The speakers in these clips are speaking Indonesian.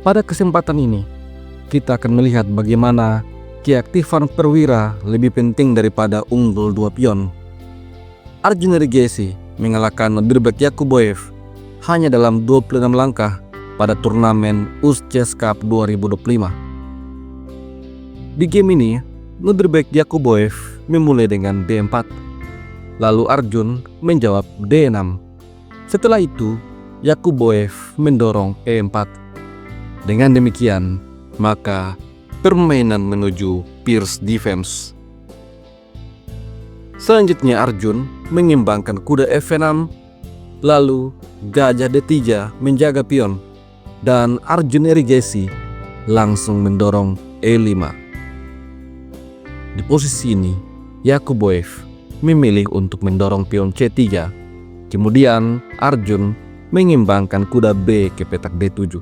Pada kesempatan ini, kita akan melihat bagaimana keaktifan perwira lebih penting daripada unggul 2 pion. Arjun Erigeisi mengalahkan Nodirbek Yakuboev hanya dalam 26 langkah pada turnamen USCHES Cup 2025. Di game ini, Nodirbek Yakuboev memulai dengan D4, lalu Arjun menjawab D6. Setelah itu, Yakuboev mendorong E4. Dengan demikian, maka permainan menuju Pierce defense. Selanjutnya Arjun mengembangkan kuda F6, lalu gajah D3 menjaga pion, dan Arjun Erigeisi langsung mendorong E5. Di posisi ini, Yakuboev memilih untuk mendorong pion C3. Kemudian Arjun mengembangkan kuda B ke petak D7.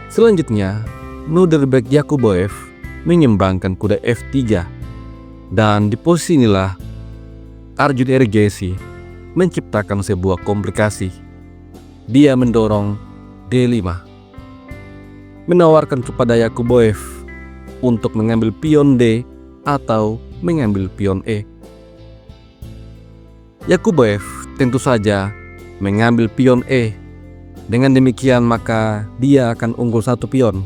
Selanjutnya, Nodirbek Yakuboev mengembangkan kuda F3. Dan di posisi inilah Arjun Erigeisi menciptakan sebuah komplikasi. Dia mendorong D5, menawarkan kepada Yakuboev untuk mengambil pion D atau mengambil pion E. Yakuboev tentu saja mengambil pion E. Dengan demikian maka dia akan unggul 1 pion.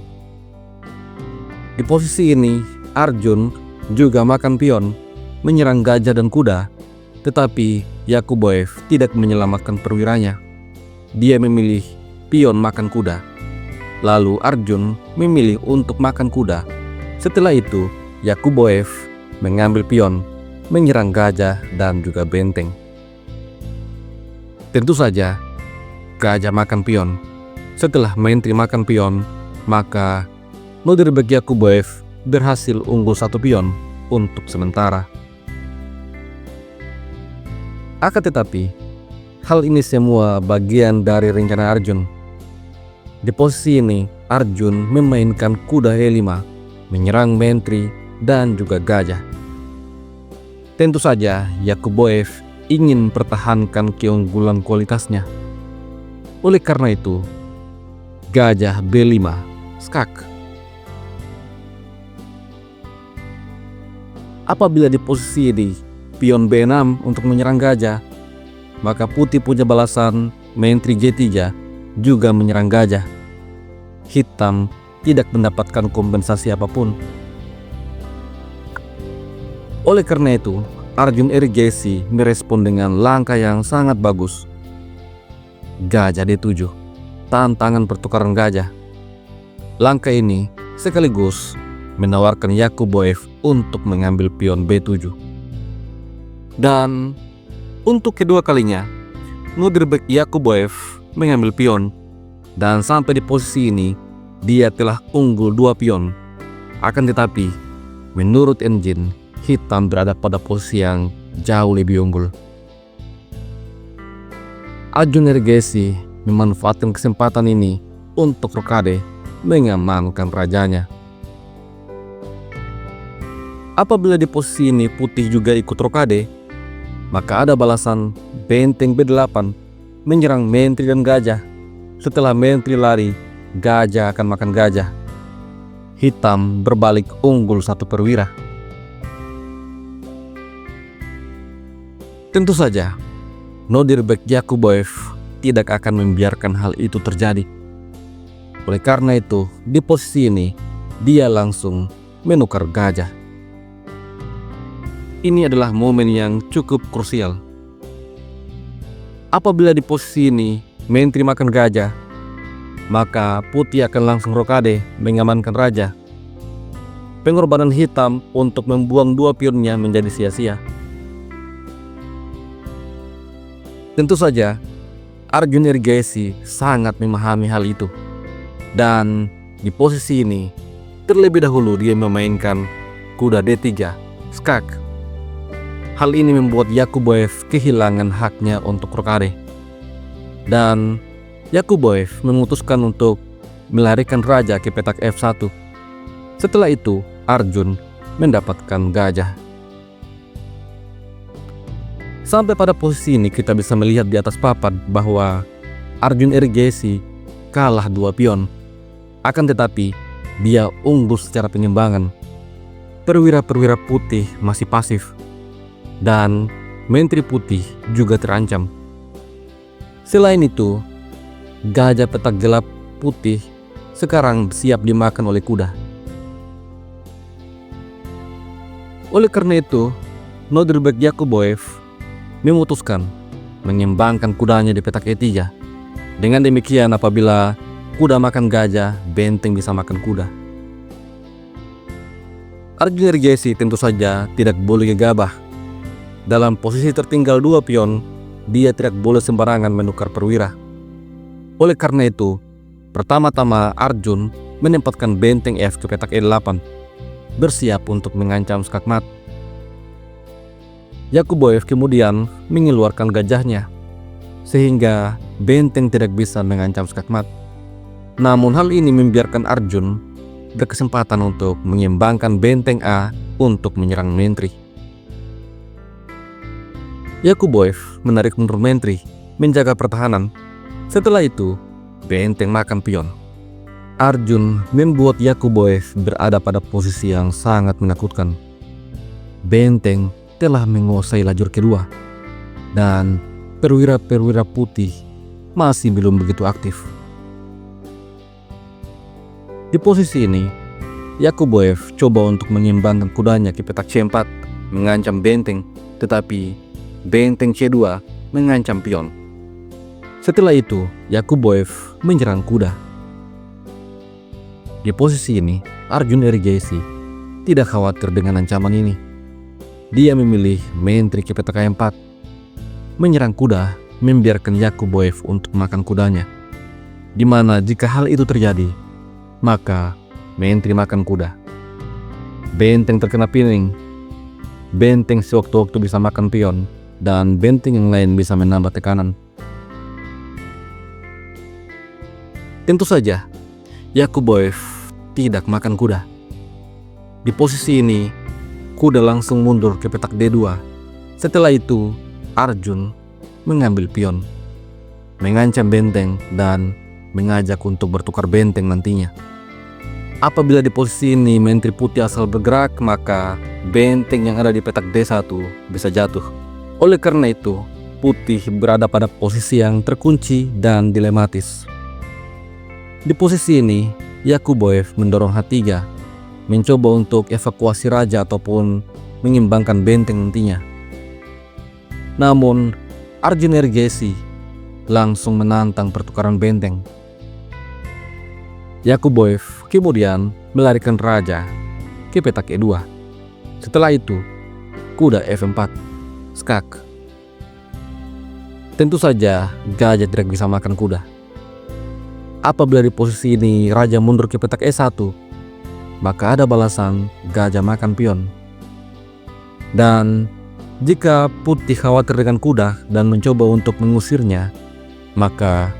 Di posisi ini Arjun juga makan pion, menyerang gajah dan kuda, tetapi Yakuboev tidak menyelamatkan perwiranya. Dia memilih pion makan kuda. Lalu Arjun memilih untuk makan kuda. Setelah itu Yakuboev mengambil pion, menyerang gajah dan juga benteng. Tentu saja gajah makan pion. Setelah menteri makan pion, maka Nodirbek Yakuboev berhasil unggul 1 pion untuk sementara. Akan tetapi, hal ini semua bagian dari rencana Arjun. Di posisi ini, Arjun memainkan kuda E5, menyerang menteri dan juga gajah. Tentu saja Yakuboev ingin pertahankan keunggulan kualitasnya. Oleh karena itu, gajah B5, skak. Apabila di posisi ini pion B6 untuk menyerang gajah, maka putih punya balasan menteri G3 juga menyerang gajah. Hitam tidak mendapatkan kompensasi apapun. Oleh karena itu, Arjun Erigeisi merespon dengan langkah yang sangat bagus. Gajah D7, tantangan pertukaran gajah. Langkah ini sekaligus menawarkan Yakuboev untuk mengambil pion B7. Dan untuk kedua kalinya, Nodirbek Yakuboev mengambil pion, dan sampai di posisi ini dia telah unggul 2 pion. Akan tetapi, menurut engine, hitam berada pada posisi yang jauh lebih unggul. Arjun Erigeisi memanfaatkan kesempatan ini untuk rokade mengamankan rajanya. Apabila di posisi ini putih juga ikut rokade, maka ada balasan benteng B8 menyerang menteri dan gajah. Setelah menteri lari, gajah akan makan gajah. Hitam berbalik unggul 1 perwira. Tentu saja, Nodirbek Yakuboev tidak akan membiarkan hal itu terjadi. Oleh karena itu, di posisi ini, dia langsung menukar gajah. Ini adalah momen yang cukup krusial. Apabila di posisi ini, menteri makan gajah, maka putih akan langsung rokade mengamankan raja. Pengorbanan hitam untuk membuang 2 pionnya menjadi sia-sia. Tentu saja, Arjun Erigeisi sangat memahami hal itu. Dan di posisi ini, terlebih dahulu dia memainkan kuda D3, skak. Hal ini membuat Yakuboev kehilangan haknya untuk rokade. Dan Yakuboev memutuskan untuk melarikan raja ke petak F1. Setelah itu, Arjun mendapatkan gajah. Sampai pada posisi ini kita bisa melihat di atas papan bahwa Arjun Erigeisi kalah 2 pion. Akan tetapi, dia unggul secara penyimbangan. Perwira-perwira putih masih pasif, dan menteri putih juga terancam. Selain itu, gajah petak gelap putih sekarang siap dimakan oleh kuda. Oleh karena itu, Nodirbek Yakuboev memutuskan mengembangkan kudanya di petak E3. Dengan demikian, apabila kuda makan gajah, benteng bisa makan kuda. Arjun Nergesi tentu saja tidak boleh gegabah. Dalam posisi tertinggal 2 pion, dia tidak boleh sembarangan menukar perwira. Oleh karena itu, pertama-tama Arjun menempatkan benteng F ke petak E8, bersiap untuk mengancam skakmat. Yakuboev kemudian mengeluarkan gajahnya, sehingga benteng tidak bisa mengancam skakmat. Namun hal ini membiarkan Arjun berkesempatan untuk mengembangkan benteng A untuk menyerang menteri. Yakuboev menarik mundur menteri, menjaga pertahanan. Setelah itu, benteng makan pion. Arjun membuat Yakuboev berada pada posisi yang sangat menakutkan. Benteng telah menguasai lajur kedua, dan perwira-perwira putih masih belum begitu aktif. Di posisi ini, Yakuboev coba untuk mengembangkan kudanya ke petak C4, mengancam benteng, tetapi benteng C2 mengancam pion. Setelah itu, Yakuboev menyerang kuda. Di posisi ini, Arjun Nergesi tidak khawatir dengan ancaman ini. Dia memilih menteri ke petak A4. Menyerang kuda membiarkan Yakuboev untuk makan kudanya, di mana jika hal itu terjadi, maka menteri makan kuda. Benteng terkena pining. Benteng sewaktu-waktu bisa makan pion, dan benteng yang lain bisa menambah tekanan. Tentu saja, Yakuboev tidak makan kuda. Di posisi ini, kuda langsung mundur ke petak D2. Setelah itu, Arjun mengambil pion, mengancam benteng, dan mengajak untuk bertukar benteng nantinya. Apabila di posisi ini menteri putih asal bergerak, maka benteng yang ada di petak D1 bisa jatuh. Oleh karena itu, putih berada pada posisi yang terkunci dan dilematis. Di posisi ini, Yakuboev mendorong H3, mencoba untuk evakuasi raja ataupun mengimbangkan benteng nantinya. Namun, Arjun Nergesi langsung menantang pertukaran benteng. Yakuboev kemudian melarikan raja ke petak E2. Setelah itu, kuda F4, skak. Tentu saja gajah tidak bisa makan kuda. Apabila di posisi ini raja mundur ke petak E1, maka ada balasan gajah makan pion. Dan jika putih khawatir dengan kuda dan mencoba untuk mengusirnya, maka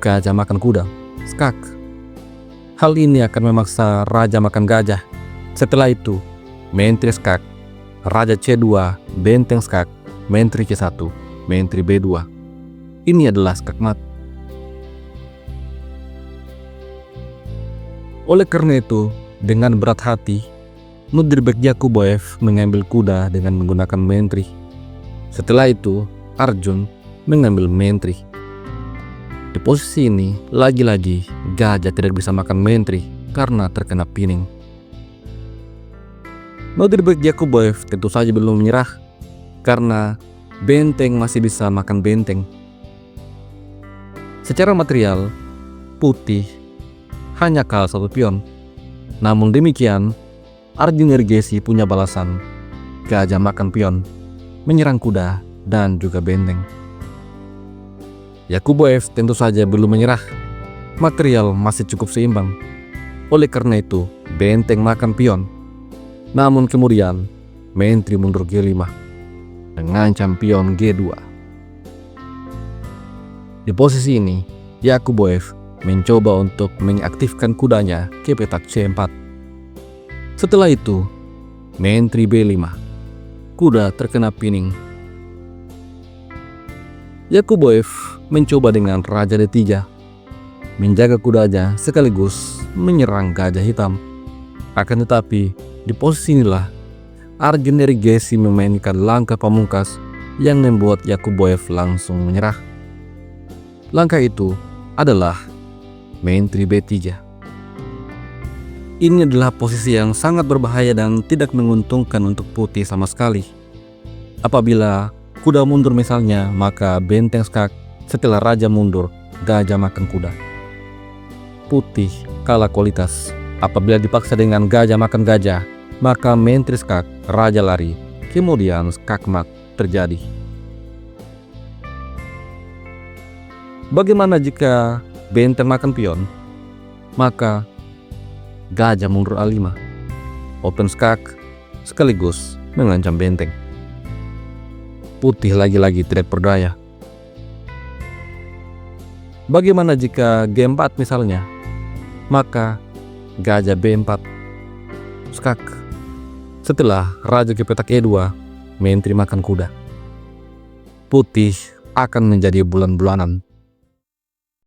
gajah makan kuda, skak. Hal ini akan memaksa raja makan gajah. Setelah itu, menteri skak, raja C2, benteng skak, menteri C1, menteri B2. Ini adalah skakmat. Oleh karena itu, dengan berat hati, Nodirbek Yakuboev mengambil kuda dengan menggunakan menteri. Setelah itu, Arjun mengambil menteri. Di posisi ini, lagi-lagi gajah tidak bisa makan menteri karena terkena pining. Nodirbek Yakuboev tentu saja belum menyerah, karena benteng masih bisa makan benteng. Secara material, putih hanya kalah 1 pion. Namun demikian, Arjun Nergesi punya balasan, gajah makan pion, menyerang kuda, dan juga benteng. Yakuboev tentu saja belum menyerah. Material masih cukup seimbang. Oleh karena itu, benteng makan pion. Namun kemudian, menteri mundur G5, mengancam pion G2. Di posisi ini, Yakuboev mencoba untuk mengaktifkan kudanya ke petak C4. Setelah itu, menteri B5, kuda terkena pining. Yakuboev mencoba dengan raja D3. menjaga kudanya sekaligus menyerang gajah hitam. Akan tetapi, di posisi inilah Arjuna Regesi memainkan langkah pamungkas yang membuat Yakuboev langsung menyerah. Langkah itu adalah Menteri B3. Ini adalah posisi yang sangat berbahaya dan tidak menguntungkan untuk putih sama sekali. Apabila kuda mundur misalnya, maka benteng skak. Setelah raja mundur, gajah makan kuda. Putih kalah kualitas. Apabila dipaksa dengan gajah makan gajah, maka menteri skak, raja lari. Kemudian skakmat terjadi. Bagaimana jika benteng makan pion? Maka gajah mundur A5. Open skak sekaligus mengancam benteng. Putih lagi-lagi tidak berdaya. Bagaimana jika G4 misalnya? Maka gajah B4 skak. Setelah raja ke petak E2, menteri makan kuda. Putih akan menjadi bulan-bulanan.